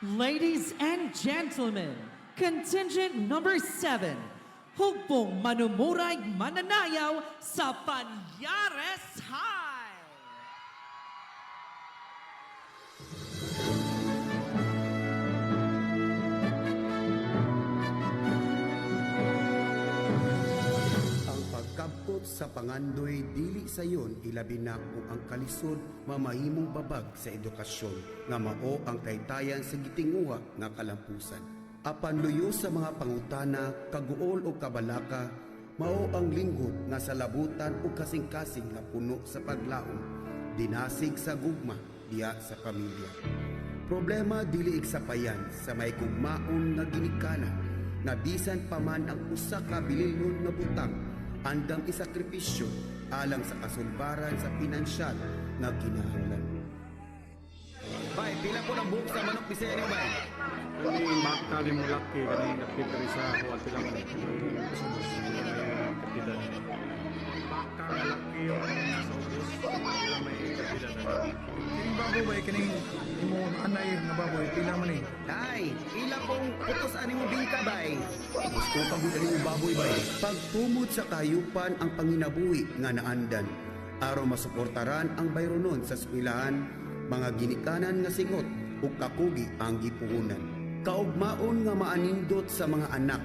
Ladies and gentlemen, contingent number 7, hugpong manumuray mananayaw sa Panyares High. Ang pagkabot sa pangandoy dili sayon ilabi na kung ang kalisod mamahimong babag sa edukasyon nga mao ang taytayan sa gitinguha nga kalampusan. Apan luyo sa mga pangutana, kaguol o kabalaka, mao ang lingkod nga sa labutan o kasing-kasing nga puno sa paglaom, dinasig sa gugma diya sa pamilya. Problema dili iksapayan sa may gugmaon nga ginikana, na bisan pa man ang usa ka bililon nga butang, andam isakripisyo alang sa kasulbaran sa pinansyal nga kinahanglan. Bay, pila po ng buhok sa manok bisaya niyo, bay? Kani makakali mo laki, kani nakita rin sa ako at lang kapitan. Baka nga laki yung nasa ubos, pila may kapitan na. Kining baboy ba kining imo anay nga baboy pila man ni? Ay, ila pong putos ani mo bingka, bay? Gusto pa mo dali baboy, bay? Pagtumod sa kayupan ang panginabuhi nga naandan, aron masuportaran ang bayronon sa eskwelahan, mga ginikanan nga singot ug kakugi ang gipuhunan. Kaugmaon nga maanindot sa mga anak.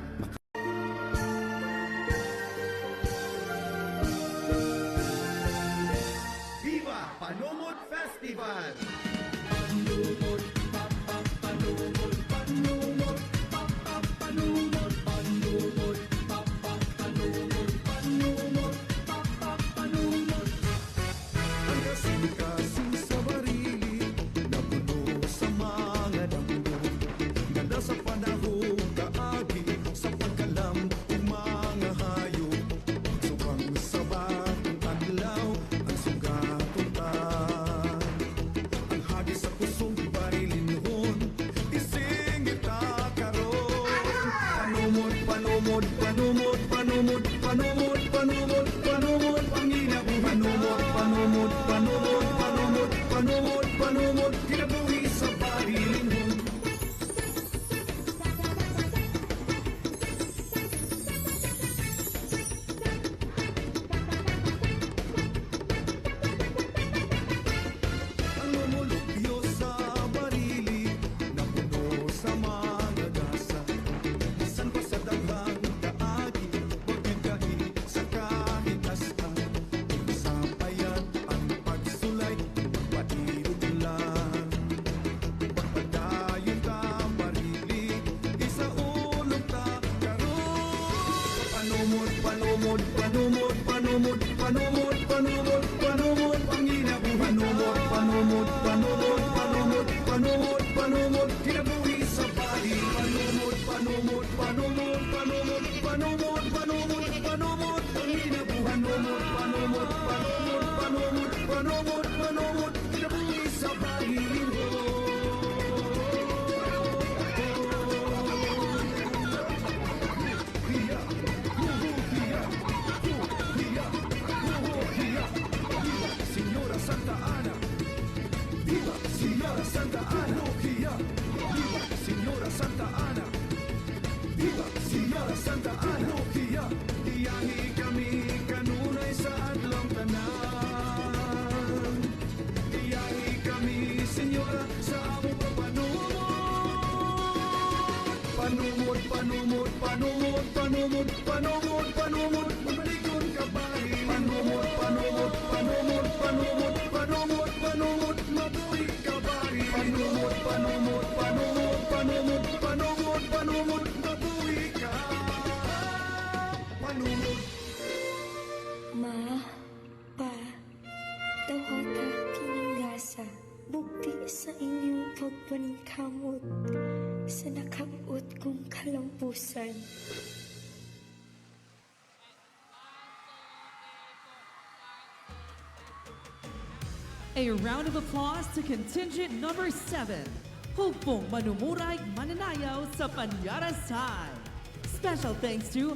Viva Panumod Festival! Panumod, panumod, panumod, panumod, panumod, panumod, panumod, panumod. Ang kasing-kasing sa barili napuno sa mga damgo. Ganda sa panahon kaagi sa pagkalam ng mga hayop. Subang sa batong adlaw ang sugatong tan. Ang hagi sa kusong barilinhon ising itakaroon. Panumod, panumod, panumod, panumod, panumod, panumod, panumod, panginabuhi. Panumod, panumod, panumod, panumod, panumod, panumod, kinabuhi sa barilinhon. Ang lumulupyo sa barili napuno sa mga gasa. Isan pa sa daghang kaagi, huwag bigay sa kahit asta. Sampayan ang pagsulay, patirog lang. Pagpadayon ka barili, isa ulong ka karoon. Panumod, panumod, panumod, panumod, panumod, panumod, panumod, panginabuhi. Panumod, panumod, panumod, panumod, panumod, panumod, kinabuhi sa bali. Panumod, panumod, panumod, panumod, panumod, panumod, panumod, panginabuhi. Panumod, panumod, panumod, panumod, panumod, panumod, kinabuhi sa bali. Señora Santa Ana, viva Señora Santa Ana, viva Señora Santa Ana, viva Señora Santa Ana, iyahi kami kanunay sa adlaw tanan. Iyahi kami Señora sa among panumod, panumod, panumod, panumod, panumod, panumod, mabalikon ka bahay. Panumod, panumod, panumod, panumod, panumod, panumod, mabuhi ka bahay. Panumod, panumod, panumod, panumod, panumod, panumod, mabuhi ka. Panumod. Ma, pa, dawata kiningasa, bukti sa inyong pagpaningkamot sa nakabot kong kalampusan. A round of applause to contingent number 7, hugpong manumuray mananayaw sa Panyares High. Special thanks to